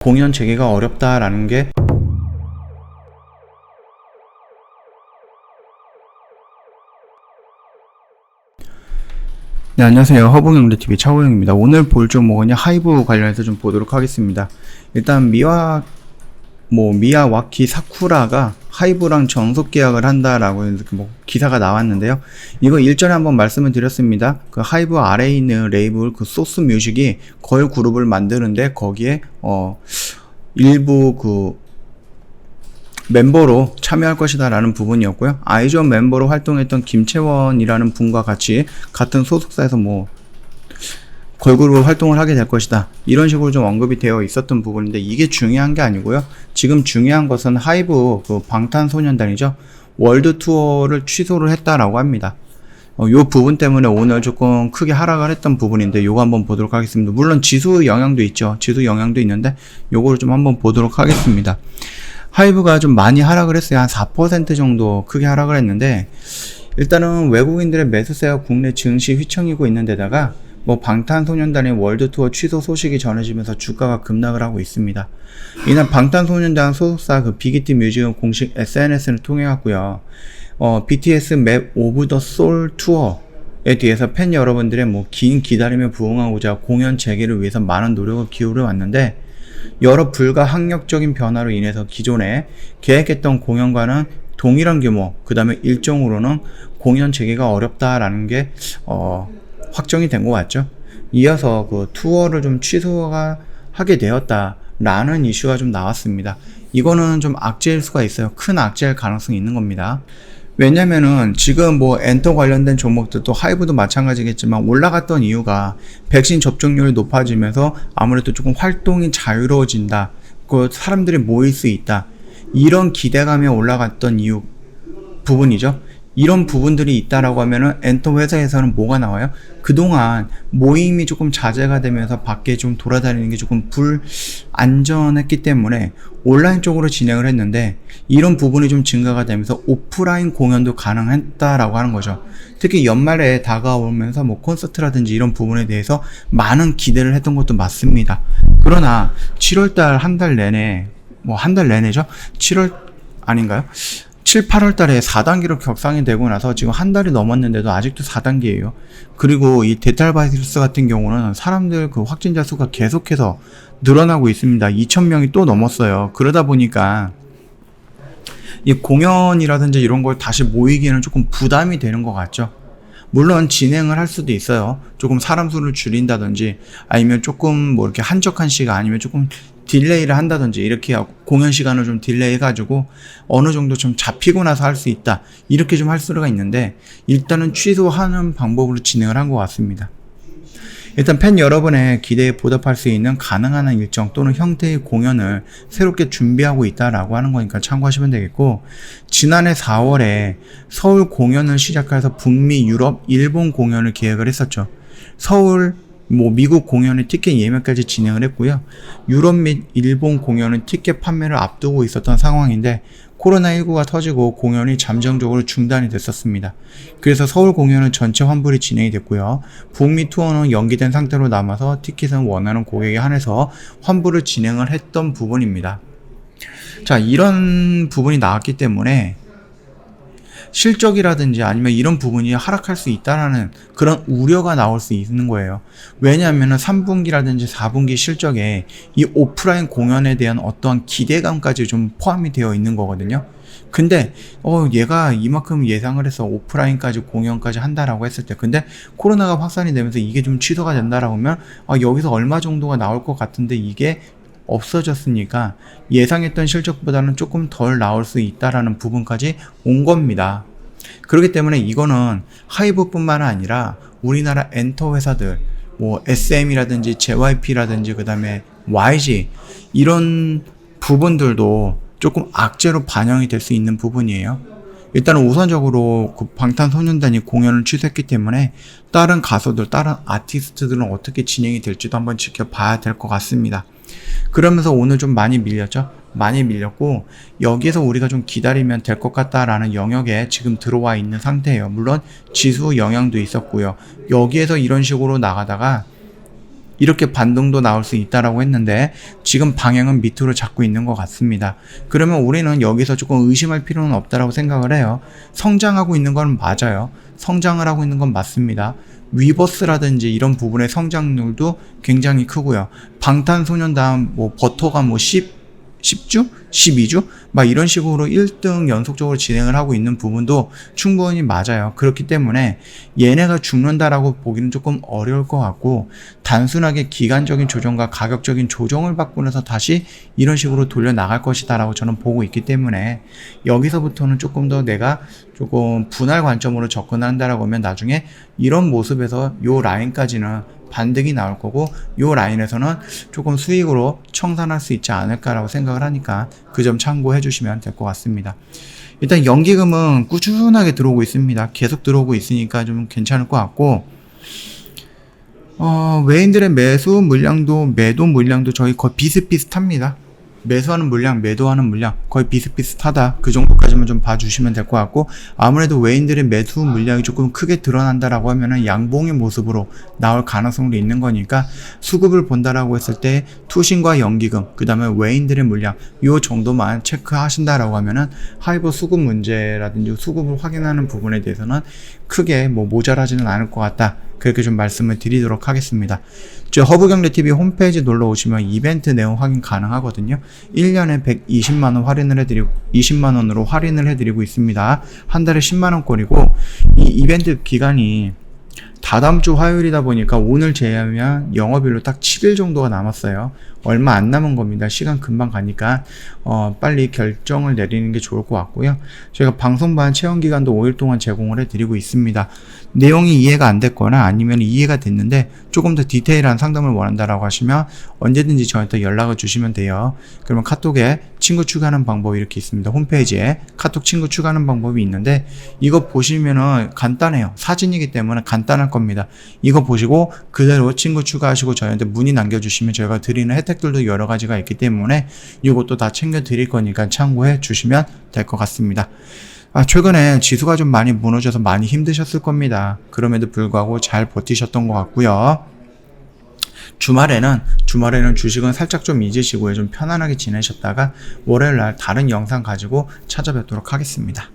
공연 재개가 어렵다라는 게 네, 안녕하세요. 허봉영대TV 차호영입니다. 오늘 볼 종목은 하이브 관련해서 좀 보도록 하겠습니다. 일단 미야와키 사쿠라가 하이브랑 전속 계약을 한다라고 기사가 나왔는데요. 이거 일전에 한번 말씀을 드렸습니다. 그 하이브 아래에 있는 레이블 그 소스 뮤직이 걸 그룹을 만드는데 거기에 일부 멤버로 참여할 것이다 라는 부분이었고요. 아이즈원 멤버로 활동했던 김채원이라는 분과 같이 같은 소속사에서 걸그룹 활동을 하게 될 것이다, 이런 식으로 좀 언급이 되어 있었던 부분인데, 이게 중요한 게 아니고요. 지금 중요한 것은 하이브 방탄소년단이죠, 월드 투어를 취소를 했다라고 합니다. 요 부분 때문에 오늘 조금 크게 하락을 했던 부분인데, 요거 한번 보도록 하겠습니다. 물론 지수 영향도 있죠. 지수 영향도 있는데 요거를 좀 한번 보도록 하겠습니다. 하이브가 좀 많이 하락을 했어요. 한 4% 정도 크게 하락을 했는데, 일단은 외국인들의 매수세가 국내 증시 휘청이고 있는 데다가 방탄소년단의 월드투어 취소 소식이 전해지면서 주가가 급락을 하고 있습니다. 이날 방탄소년단 소속사 빅히트 뮤직은 공식 SNS를 통해 갖고요, BTS 맵 오브 더 솔 투어에 대해서 팬 여러분들의 긴 기다림에 부응하고자 공연 재개를 위해서 많은 노력을 기울여 왔는데, 여러 불가항력적인 변화로 인해서 기존에 계획했던 공연과는 동일한 규모, 그 다음에 일정으로는 공연 재개가 어렵다라는 게 확정이 된 것 같죠. 이어서 투어를 좀 취소하게 되었다라는 이슈가 좀 나왔습니다. 이거는 좀 악재일 수가 있어요. 큰 악재일 가능성이 있는 겁니다. 왜냐면은 지금 엔터 관련된 종목들도 하이브도 마찬가지겠지만 올라갔던 이유가 백신 접종률이 높아지면서 아무래도 조금 활동이 자유로워진다, 사람들이 모일 수 있다, 이런 기대감에 올라갔던 부분이죠. 이런 부분들이 있다라고 하면은 엔터 회사에서는 뭐가 나와요? 그동안 모임이 조금 자제가 되면서 밖에 좀 돌아다니는 게 조금 불안전했기 때문에 온라인 쪽으로 진행을 했는데, 이런 부분이 좀 증가가 되면서 오프라인 공연도 가능했다라고 하는 거죠. 특히 연말에 다가오면서 콘서트라든지 이런 부분에 대해서 많은 기대를 했던 것도 맞습니다. 그러나 7월달 한 달 내내, 한 달 내내죠? 7월 아닌가요? 7, 8월 달에 4단계로 격상이 되고 나서 지금 한 달이 넘었는데도 아직도 4단계예요. 그리고 이 데탈 바이러스 같은 경우는 사람들 확진자 수가 계속해서 늘어나고 있습니다. 2,000명이 또 넘었어요. 그러다 보니까 이 공연이라든지 이런 걸 다시 모이기에는 조금 부담이 되는 것 같죠. 물론 진행을 할 수도 있어요. 조금 사람 수를 줄인다든지, 아니면 조금 이렇게 한적한 시간, 아니면 조금 딜레이를 한다든지, 이렇게 공연 시간을 좀 딜레이 해가지고 어느 정도 좀 잡히고 나서 할 수 있다, 이렇게 좀 할 수가 있는데, 일단은 취소하는 방법으로 진행을 한 것 같습니다. 일단 팬 여러분의 기대에 보답할 수 있는 가능한 일정 또는 형태의 공연을 새롭게 준비하고 있다라고 하는 거니까 참고하시면 되겠고, 지난해 4월에 서울 공연을 시작해서 북미, 유럽, 일본 공연을 계획을 했었죠. 서울, 미국 공연의 티켓 예매까지 진행을 했고요. 유럽 및 일본 공연은 티켓 판매를 앞두고 있었던 상황인데, 코로나19가 터지고 공연이 잠정적으로 중단이 됐었습니다. 그래서 서울 공연은 전체 환불이 진행이 됐고요. 북미 투어는 연기된 상태로 남아서 티켓은 원하는 고객에 한해서 환불을 진행을 했던 부분입니다. 자, 이런 부분이 나왔기 때문에 실적이라든지 아니면 이런 부분이 하락할 수 있다라는 그런 우려가 나올 수 있는 거예요. 왜냐하면 3분기라든지 4분기 실적에 이 오프라인 공연에 대한 어떠한 기대감까지 좀 포함이 되어 있는 거거든요. 근데 얘가 이만큼 예상을 해서 오프라인까지 공연까지 한다라고 했을 때, 근데 코로나가 확산이 되면서 이게 좀 취소가 된다라고 하면 여기서 얼마 정도가 나올 것 같은데 이게 없어졌으니까 예상했던 실적보다는 조금 덜 나올 수 있다라는 부분까지 온 겁니다. 그렇기 때문에 이거는 하이브뿐만 아니라 우리나라 엔터 회사들, SM이라든지 JYP라든지 그 다음에 YG, 이런 부분들도 조금 악재로 반영이 될 수 있는 부분이에요. 일단은 우선적으로 방탄소년단이 공연을 취소했기 때문에 다른 가수들, 다른 아티스트들은 어떻게 진행이 될지도 한번 지켜봐야 될 것 같습니다. 그러면서 오늘 좀 많이 밀렸죠? 많이 밀렸고, 여기에서 우리가 좀 기다리면 될 것 같다라는 영역에 지금 들어와 있는 상태예요. 물론 지수 영향도 있었고요. 여기에서 이런 식으로 나가다가 이렇게 반등도 나올 수 있다라고 했는데 지금 방향은 밑으로 잡고 있는 것 같습니다. 그러면 우리는 여기서 조금 의심할 필요는 없다라고 생각을 해요. 성장하고 있는 건 맞아요. 성장을 하고 있는 건 맞습니다. 위버스라든지 이런 부분의 성장률도 굉장히 크고요. 방탄소년단 뭐 버터가 뭐 10주? 12주? 막 이런 식으로 1등 연속적으로 진행을 하고 있는 부분도 충분히 맞아요. 그렇기 때문에 얘네가 죽는다라고 보기는 조금 어려울 것 같고, 단순하게 기간적인 조정과 가격적인 조정을 받고 나서 다시 이런 식으로 돌려 나갈 것이다 라고 저는 보고 있기 때문에, 여기서부터는 조금 더 내가 조금 분할 관점으로 접근한다라고 하면 나중에 이런 모습에서 요 라인까지는 반등이 나올 거고, 요 라인에서는 조금 수익으로 청산할 수 있지 않을까라고 생각을 하니까 그 점 참고해 주시면 될 것 같습니다. 일단 연기금은 꾸준하게 들어오고 있습니다. 계속 들어오고 있으니까 좀 괜찮을 것 같고, 외인들의 매수 물량도 매도 물량도 저희 거의 비슷비슷합니다. 매수하는 물량, 매도하는 물량 거의 비슷비슷하다. 그 정도까지만 좀 봐주시면 될 것 같고, 아무래도 외인들의 매수 물량이 조금 크게 드러난다라고 하면은 양봉의 모습으로 나올 가능성도 있는 거니까, 수급을 본다라고 했을 때 투신과 연기금, 그 다음에 외인들의 물량 요 정도만 체크하신다라고 하면은 하이브 수급 문제라든지 수급을 확인하는 부분에 대해서는 크게 뭐 모자라지는 않을 것 같다. 그렇게 좀 말씀을 드리도록 하겠습니다. 저 허브경제TV 홈페이지 놀러 오시면 이벤트 내용 확인 가능하거든요. 1년에 120만원 할인을 해드리고, 20만원으로 할인을 해드리고 있습니다. 한 달에 10만원꼴이고, 이 이벤트 기간이 다다음 주 화요일이다 보니까 오늘 제외하면 영업일로 딱 7일 정도가 남았어요. 얼마 안 남은 겁니다. 시간 금방 가니까 빨리 결정을 내리는 게 좋을 것 같고요. 저희가 방송반 체험기간도 5일 동안 제공을 해드리고 있습니다. 내용이 이해가 안 됐거나 아니면 이해가 됐는데 조금 더 디테일한 상담을 원한다라고 하시면 언제든지 저한테 연락을 주시면 돼요. 그러면 카톡에 친구 추가하는 방법이 이렇게 있습니다. 홈페이지에 카톡 친구 추가하는 방법이 있는데, 이거 보시면은 간단해요. 사진이기 때문에 간단할 겁니다. 이거 보시고 그대로 친구 추가하시고 저희한테 문의 남겨주시면 저희가 드리는 혜택들도 여러 가지가 있기 때문에 이것도 다 챙겨 드릴 거니까 참고해 주시면 될 것 같습니다. 최근에 지수가 좀 많이 무너져서 많이 힘드셨을 겁니다. 그럼에도 불구하고 잘 버티셨던 것 같고요. 주말에는 주식은 살짝 좀 잊으시고요. 좀 편안하게 지내셨다가 월요일날 다른 영상 가지고 찾아뵙도록 하겠습니다.